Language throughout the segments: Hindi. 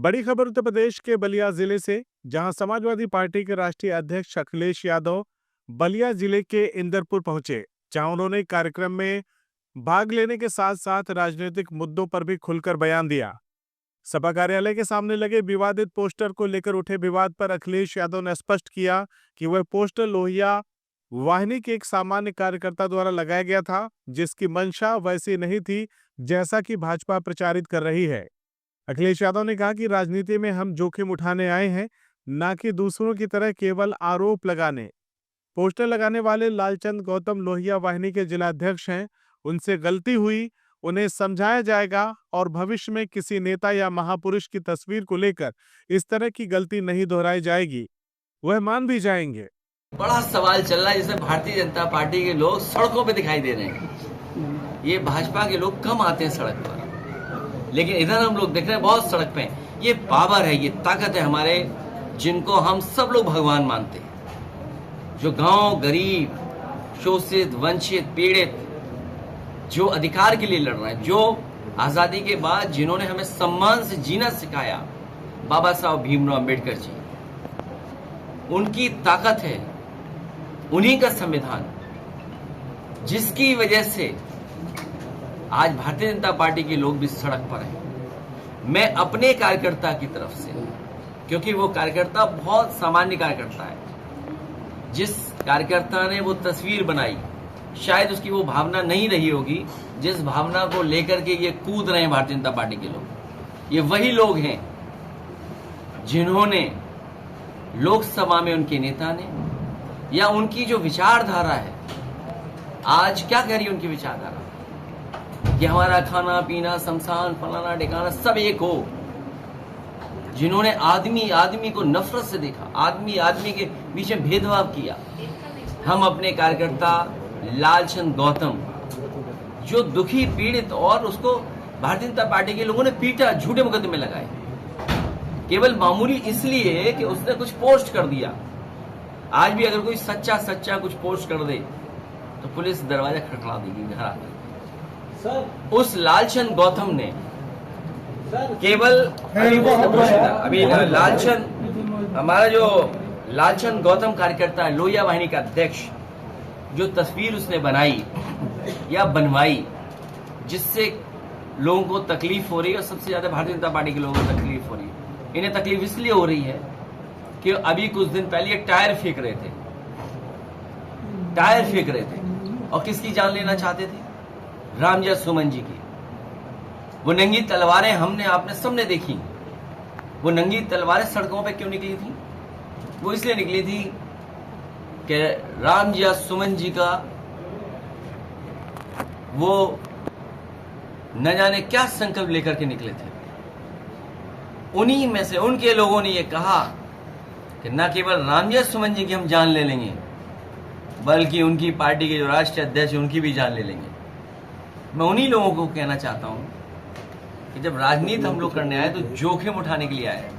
बड़ी खबर उत्तर प्रदेश के बलिया जिले से, जहां समाजवादी पार्टी के राष्ट्रीय अध्यक्ष अखिलेश यादव बलिया जिले के इंदरपुर पहुंचे, जहां उन्होंने कार्यक्रम में भाग लेने के साथ साथ राजनीतिक मुद्दों पर भी खुलकर बयान दिया। सपा कार्यालय के सामने लगे विवादित पोस्टर को लेकर उठे विवाद पर अखिलेश यादव ने स्पष्ट किया कि वह पोस्टर लोहिया वाहिनी के एक सामान्य कार्यकर्ता द्वारा लगाया गया था, जिसकी मंशा वैसी नहीं थी जैसा कि भाजपा प्रचारित कर रही है। अखिलेश यादव ने कहा कि राजनीति में हम जोखिम उठाने आए हैं, न कि दूसरों की तरह केवल आरोप लगाने। पोस्टर लगाने वाले लालचंद गौतम लोहिया वाहिनी के जिलाध्यक्ष हैं। उनसे गलती हुई, उन्हें समझाया जाएगा और भविष्य में किसी नेता या महापुरुष की तस्वीर को लेकर इस तरह की गलती नहीं दोहराई जाएगी, वह मान भी जाएंगे। बड़ा सवाल चल रहा है जिसमें भारतीय जनता पार्टी के लोग सड़कों पे दिखाई दे रहे हैं। ये भाजपा के लोग कम आते हैं सड़क पर, लेकिन इधर हम लोग देख रहे हैं बहुत सड़क पे। ये पावर है, ये ताकत है हमारे, जिनको हम सब लोग भगवान मानते हैं। जो गांव गरीब, शोषित, वंचित, पीड़ित, जो अधिकार के लिए लड़ रहे हैं, जो आजादी के बाद जिन्होंने हमें सम्मान से जीना सिखाया, बाबा साहब भीमराव अम्बेडकर जी, उनकी ताकत है, उन्हीं का संविधान, जिसकी वजह से आज भारतीय जनता पार्टी के लोग भी सड़क पर हैं। मैं अपने कार्यकर्ता की तरफ से, क्योंकि वो कार्यकर्ता बहुत सामान्य कार्यकर्ता है, जिस कार्यकर्ता ने वो तस्वीर बनाई, शायद उसकी वो भावना नहीं रही होगी जिस भावना को लेकर के ये कूद रहे हैं भारतीय जनता पार्टी के लोग। ये वही लोग हैं जिन्होंने लोकसभा में उनके नेता ने, या उनकी जो विचारधारा है, आज क्या कह रही है उनकी विचारधारा कि हमारा खाना पीना, शमशान, फलाना ठिकाना सब एक हो। जिन्होंने आदमी आदमी को नफरत से देखा, आदमी आदमी के बीच में भेदभाव किया। हम अपने कार्यकर्ता लालचंद गौतम, जो दुखी पीड़ित, और उसको भारतीय जनता पार्टी के लोगों ने पीटा, झूठे मुकदमे लगाए, केवल मामूली इसलिए कि उसने कुछ पोस्ट कर दिया। आज भी अगर कोई सच्चा कुछ पोस्ट कर दे तो पुलिस दरवाजा खटखटा देगी घर आकर। उस लालचंद गौतम ने केवल अभी लालचंद, हमारा जो लालचंद गौतम कार्यकर्ता है, लोहिया वाहिनी का अध्यक्ष, जो तस्वीर उसने बनाई या बनवाई, जिससे लोगों को तकलीफ हो रही है, और सबसे ज्यादा भारतीय जनता पार्टी के लोगों को तकलीफ हो रही है। इन्हें तकलीफ इसलिए हो रही है कि अभी कुछ दिन पहले ये टायर फेंक रहे थे, और किसकी जान लेना चाहते थे? रामजय सुमन जी की। वो नंगी तलवारें हमने, आपने सबने देखी। वो नंगी तलवारें सड़कों पे क्यों निकली थी? वो इसलिए निकली थी कि रामजय सुमन जी का वो न जाने क्या संकल्प लेकर के निकले थे। उन्हीं में से उनके लोगों ने ये कहा कि न केवल रामजय सुमन जी की हम जान ले लेंगे, बल्कि उनकी पार्टी के जो राष्ट्रीय अध्यक्ष हैं उनकी भी जान ले लेंगे। मैं उन्हीं लोगों को कहना चाहता हूं कि जब राजनीति हम लोग करने आए तो जोखिम उठाने के लिए आए।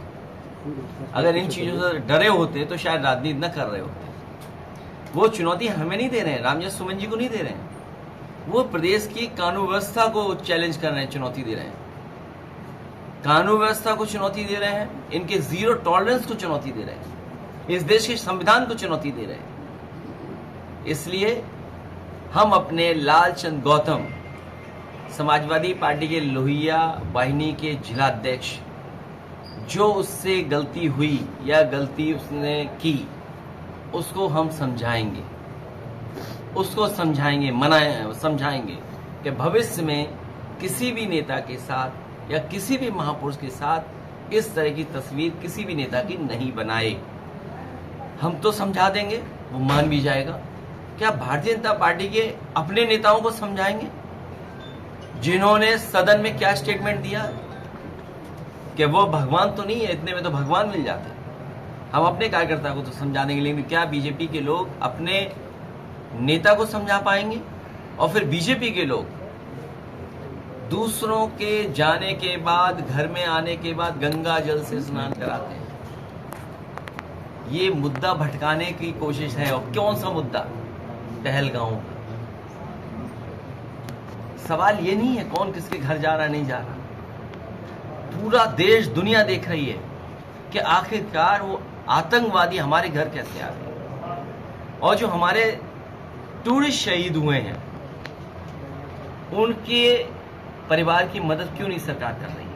अगर इन चीजों से डरे होते तो शायद राजनीति न कर रहे होते। वो चुनौती हमें नहीं दे रहे हैं, रामजय सुमन जी को नहीं दे रहे हैं, वो प्रदेश की कानून व्यवस्था को चैलेंज कर रहे हैं, चुनौती दे रहे हैं, कानून व्यवस्था को चुनौती दे रहे हैं, इनके जीरो टॉलरेंस को चुनौती दे रहे हैं, इस देश के संविधान को चुनौती दे रहे हैं। इसलिए हम अपने लालचंद गौतम, समाजवादी पार्टी के लोहिया वाहिनी के जिलाध्यक्ष, जो उससे गलती हुई या गलती उसने की, उसको हम समझाएंगे, समझाएंगे कि भविष्य में किसी भी नेता के साथ या किसी भी महापुरुष के साथ इस तरह की तस्वीर किसी भी नेता की नहीं बनाए। हम तो समझा देंगे, वो मान भी जाएगा। क्या भारतीय जनता पार्टी के अपने नेताओं को समझाएंगे, जिन्होंने सदन में क्या स्टेटमेंट दिया कि वो भगवान तो नहीं है, इतने में तो भगवान मिल जाते। हम अपने कार्यकर्ता को तो समझा देंगे, लेकिन क्या बीजेपी के लोग अपने नेता को समझा पाएंगे? और फिर बीजेपी के लोग दूसरों के जाने के बाद, घर में आने के बाद गंगा जल से स्नान कराते हैं। ये मुद्दा भटकाने की कोशिश है। और कौन सा मुद्दा? पहलगांव का। सवाल ये नहीं है कौन किसके घर जा रहा नहीं जा रहा, पूरा देश दुनिया देख रही है कि आखिरकार वो आतंकवादी हमारे घर कैसे आ गए, और जो हमारे टूरिस्ट शहीद हुए हैं उनके परिवार की मदद क्यों नहीं सरकार कर रही है।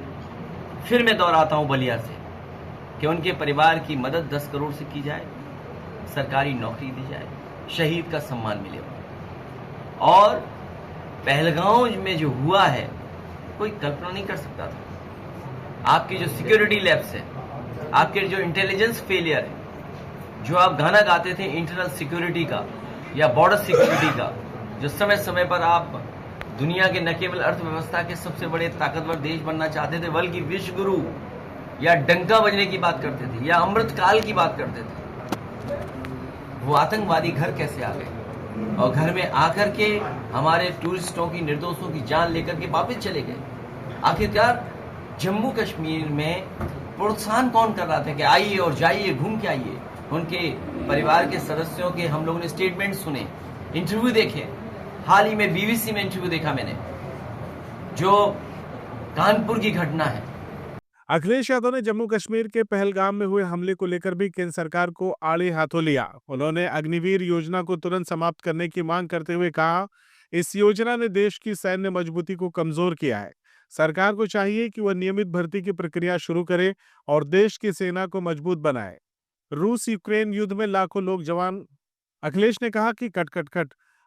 फिर मैं दोहराता हूं बलिया से कि उनके परिवार की मदद 10 करोड़ से की जाए, सरकारी नौकरी दी जाए, शहीद का सम्मान मिले। और पहलगांव में जो हुआ है कोई कल्पना नहीं कर सकता था। आपके जो सिक्योरिटी लैब्स है, आपके जो इंटेलिजेंस फेलियर है, जो आप गाना गाते थे इंटरनल सिक्योरिटी का या बॉर्डर सिक्योरिटी का, जो समय समय पर आप दुनिया के न केवल अर्थव्यवस्था के सबसे बड़े ताकतवर देश बनना चाहते थे बल्कि विश्व गुरु या डंका बजने की बात करते थे या अमृत काल की बात करते थे, वो आतंकवादी घर कैसे आ गए और घर में आकर के हमारे टूरिस्टों की, निर्दोषों की जान लेकर के वापस चले गए। आखिरकार जम्मू कश्मीर में प्रोत्साहन कौन कर रहा था कि आइए और जाइए, घूम के आइए। उनके परिवार के सदस्यों के हम लोगों ने स्टेटमेंट सुने, इंटरव्यू देखे। हाल ही में बीबीसी में इंटरव्यू देखा मैंने, जो कानपुर की घटना है। अखिलेश यादव ने जम्मू कश्मीर के पहलगाम में हुए हमले को लेकर भी केंद्र सरकार को आड़े हाथों लिया। उन्होंने अग्निवीर योजना को तुरंत समाप्त करने की मांग करते हुए कहा, इस योजना ने देश की सैन्य मजबूती को कमजोर किया है। सरकार को चाहिए कि वह नियमित भर्ती की प्रक्रिया शुरू करे और देश की सेना को मजबूत बनाए। रूस यूक्रेन युद्ध में लाखों लोग जवान अखिलेश ने कहा कि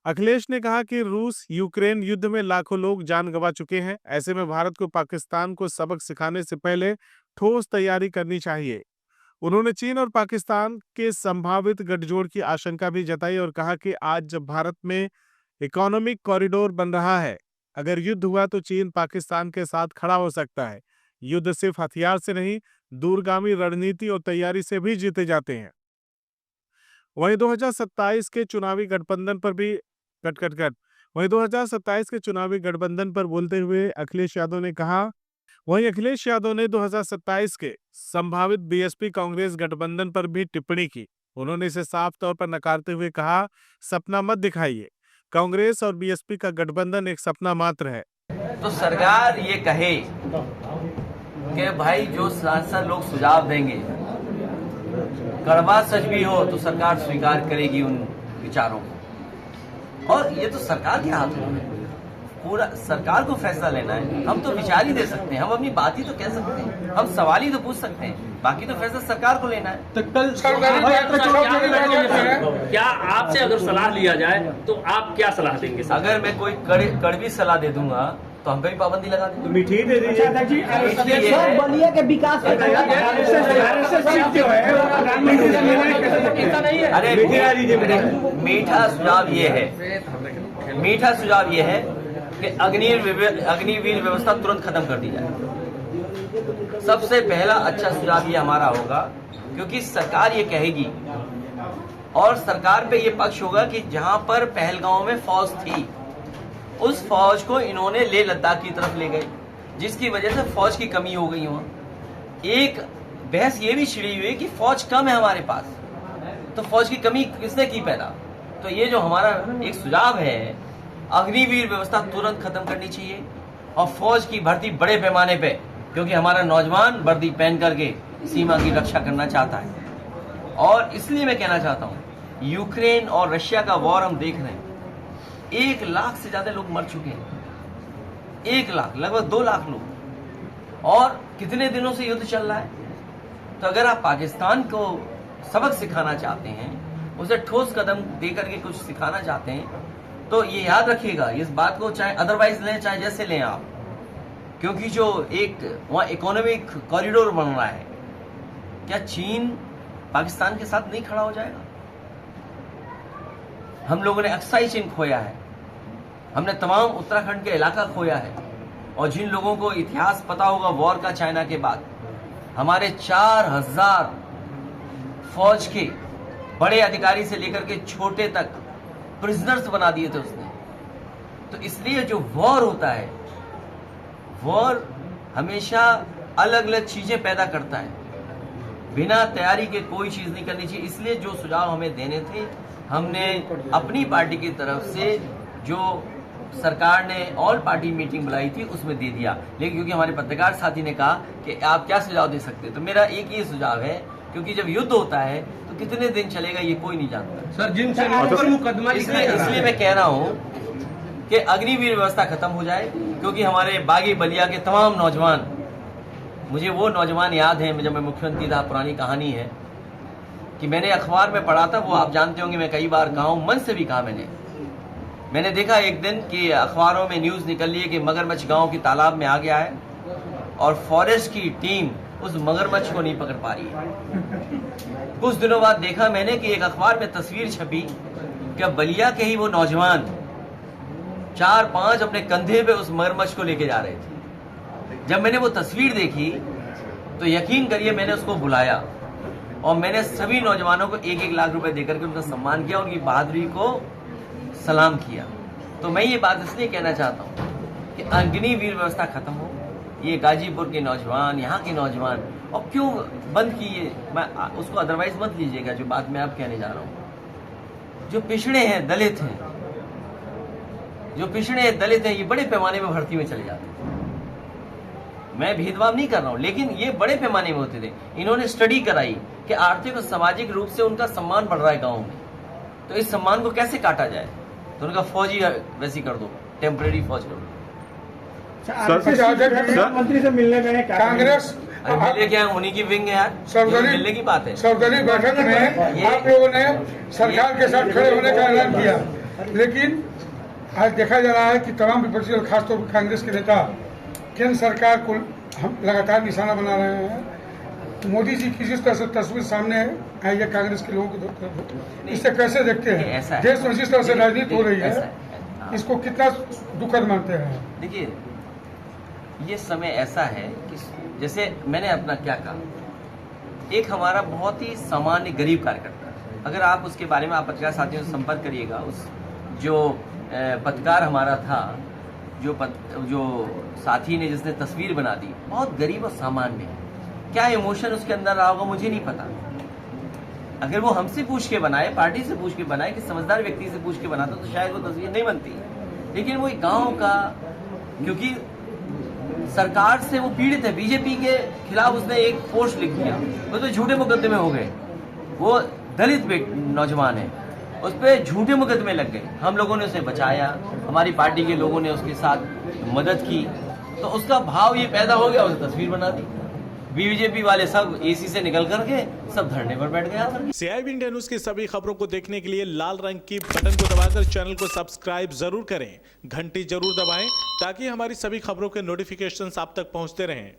अखिलेश ने कहा कि रूस यूक्रेन युद्ध में लाखों लोग जान गंवा चुके हैं। ऐसे में भारत को पाकिस्तान को सबक सिखाने से पहले ठोस तैयारी करनी चाहिए। उन्होंने चीन और पाकिस्तान के संभावित गठजोड़ की आशंका भी जताई और कहा कि आज जब भारत में इकोनॉमिक कॉरिडोर बन रहा है, अगर युद्ध हुआ तो चीन पाकिस्तान के साथ खड़ा हो सकता है। युद्ध सिर्फ हथियार से नहीं, दूरगामी रणनीति और तैयारी से भी जीते जाते हैं। वहीं 2027 के चुनावी गठबंधन पर भी वहीं 2027 के चुनावी गठबंधन पर बोलते हुए अखिलेश यादव ने 2027 के संभावित बीएसपी कांग्रेस गठबंधन पर भी टिप्पणी की। उन्होंने इसे साफ तौर पर नकारते हुए कहा, सपना मत दिखाइए, कांग्रेस और बीएसपी का गठबंधन एक सपना मात्र है। तो सरकार ये कहे कि भाई जो सांसद लोग सुझाव देंगे कड़वा सच भी हो तो सरकार स्वीकार करेगी उन विचारों को, और ये तो सरकार के हाथ में है। पूरा सरकार को फैसला लेना है। हम तो विचार ही दे सकते हैं, हम अपनी बात ही तो कह सकते हैं, हम सवाल ही तो पूछ सकते हैं, बाकी तो फैसला सरकार को लेना है। तो कल क्या आपसे अगर सलाह लिया जाए तो आप क्या सलाह देंगे? अगर मैं कोई कड़वी सलाह दे दूंगा तो हम पे भी पाबंदी लगा देंगे। मीठी दे दीजिए। बलिया के विकास अरे मीठा सुझाव ये है कि अग्निवीर व्यवस्था तुरंत खत्म कर दी जाए। सबसे पहला अच्छा सुझाव ये हमारा होगा, क्योंकि सरकार ये कहेगी और सरकार पे ये पक्ष होगा कि जहां पर पहलगांव में फौज थी उस फौज को इन्होंने लेह लद्दाख की तरफ ले गए, जिसकी वजह से फौज की कमी हो गई वहां। एक बहस ये भी छिड़ी हुई कि फौज कम है हमारे पास, तो फौज की कमी किसने की पैदा? तो ये जो हमारा एक सुझाव है, अग्निवीर व्यवस्था तुरंत खत्म करनी चाहिए और फौज की भर्ती बड़े पैमाने पे, क्योंकि हमारा नौजवान वर्दी पहन करके सीमा की रक्षा करना चाहता है। और इसलिए मैं कहना चाहता हूं, यूक्रेन और रशिया का वॉर हम देख रहे हैं, 1 लाख से ज्यादा लोग मर चुके हैं, 1 लाख, लगभग 2 लाख लोग, और कितने दिनों से युद्ध चल रहा है। तो अगर आप पाकिस्तान को सबक सिखाना चाहते हैं, उसे ठोस कदम दे करके कुछ सिखाना चाहते हैं, तो ये याद रखिएगा इस बात को, चाहे अदरवाइज लें चाहे जैसे लें आप, क्योंकि जो एक वहां इकोनॉमिक कॉरिडोर बन रहा है, क्या चीन पाकिस्तान के साथ नहीं खड़ा हो जाएगा? हम लोगों ने अक्साई चीन खोया है, हमने तमाम उत्तराखंड के इलाका खोया है, और जिन लोगों को इतिहास पता होगा वॉर का, चाइना के बाद हमारे 4000 फौज के बड़े अधिकारी से लेकर के छोटे तक प्रिजनर्स बना दिए थे उसने। तो इसलिए जो वॉर होता है, वॉर हमेशा अलग अलग चीजें पैदा करता है, बिना तैयारी के कोई चीज नहीं करनी चाहिए। इसलिए जो सुझाव हमें देने थे, हमने अपनी पार्टी की तरफ से जो सरकार ने ऑल पार्टी मीटिंग बुलाई थी उसमें दे दिया, लेकिन क्योंकि हमारे पत्रकार साथी ने कहा कि आप क्या सुझाव दे सकते हैं, तो मेरा एक ही सुझाव है, क्योंकि जब युद्ध होता है तो कितने दिन चलेगा ये कोई नहीं जानता। सर जिन सैनिकों पर मुकदमा इसलिए मैं कह रहा हूँ कि अग्निवीर व्यवस्था खत्म हो जाए, क्योंकि हमारे बागी बलिया के तमाम नौजवान, मुझे वो नौजवान याद हैं जब मैं मुख्यमंत्री था, पुरानी कहानी है कि मैंने अखबार में पढ़ा था, वो आप जानते होंगे, मैं कई बार कहा हूँ, मन से भी कहा मैंने देखा एक दिन कि अखबारों में न्यूज़ निकल रही है कि मगरमच्छ गांव की तालाब में आ गया है और फॉरेस्ट की टीम उस मगरमच्छ को नहीं पकड़ पा रही है। कुछ दिनों बाद देखा मैंने कि एक अखबार में तस्वीर छपी कि बलिया के ही वो नौजवान 4-5 अपने कंधे पे उस मगरमच्छ को लेके जा रहे थे। जब मैंने वो तस्वीर देखी तो यकीन करिए मैंने उसको बुलाया और मैंने सभी नौजवानों को 1-1 लाख रुपए देकर के उनका सम्मान किया, उनकी बहादुरी को सलाम किया। तो मैं ये बात इसलिए कहना चाहता हूँ कि अग्निवीर व्यवस्था खत्म हो, ये गाजीपुर के नौजवान, यहाँ के नौजवान, और क्यों बंद की, ये मैं उसको अदरवाइज मत लीजिएगा जो बात मैं अब कहने जा रहा हूँ। जो पिछड़े हैं, दलित हैं, जो पिछड़े हैं, दलित हैं, ये बड़े पैमाने में भर्ती में चले जाते हैं। मैं भेदभाव नहीं कर रहा हूँ, लेकिन ये बड़े पैमाने में होते थे। इन्होंने स्टडी कराई कि आर्थिक और सामाजिक रूप से उनका सम्मान बढ़ रहा है गाँव में, तो इस सम्मान को कैसे काटा जाए, तो उनका फौजी वैसी कर दो, टेम्परेरी फौज कर दो। प्रधानमंत्री से मिलने गए कांग्रेस मिलने क्या है, उन्हीं की विंग है यार, मिलने की बात है। सर्वदलीय बैठक में आप लोगों ने सरकार के साथ खड़े होने का ऐलान किया, लेकिन आज देखा जा रहा है कि तमाम विपक्षी और खासतौर पर कांग्रेस के नेता केंद्र सरकार को हम लगातार निशाना बना रहे हैं। मोदी जी की जिस तरह से तस्वीर सामने आई है कांग्रेस के लोगों की, इससे कैसे देखते हैं? देश में जिस तरह से राजनीति हो रही है, इसको कितना दुखद मानते हैं? देखिए, ये समय ऐसा है कि जैसे मैंने अपना क्या कहा, एक हमारा बहुत ही सामान्य गरीब कार्यकर्ता, अगर आप उसके बारे में आप पत्रकार साथियों से संपर्क करिएगा, उस जो पत्रकार हमारा था, जो साथी ने जिसने तस्वीर बना दी, बहुत गरीब और सामान्य, क्या इमोशन उसके अंदर रहा होगा मुझे नहीं पता। अगर वो हमसे पूछ के बनाए, पार्टी से पूछ के बनाए, कि समझदार व्यक्ति से पूछ के बनाता तो शायद वो तस्वीर नहीं बनती। लेकिन वो एक गांव का, क्योंकि सरकार से वो पीड़ित है, बीजेपी के खिलाफ उसने एक पोस्ट लिख दिया, वो तो झूठे मुकदमे हो गए। वो दलित नौजवान है, उस पर झूठे मुकदमे लग गए। हम लोगों ने उसे बचाया, हमारी पार्टी के लोगों ने उसके साथ मदद की, तो उसका भाव ये पैदा हो गया, उसे तस्वीर बना दी। बीजेपी वाले सब एसी से निकल करके सब धरने पर बैठ गए। CIB इंडिया न्यूज की सभी खबरों को देखने के लिए लाल रंग की बटन को दबाकर चैनल को सब्सक्राइब जरूर करें, घंटी जरूर दबाएं ताकि हमारी सभी खबरों के नोटिफिकेशंस आप तक पहुंचते रहें।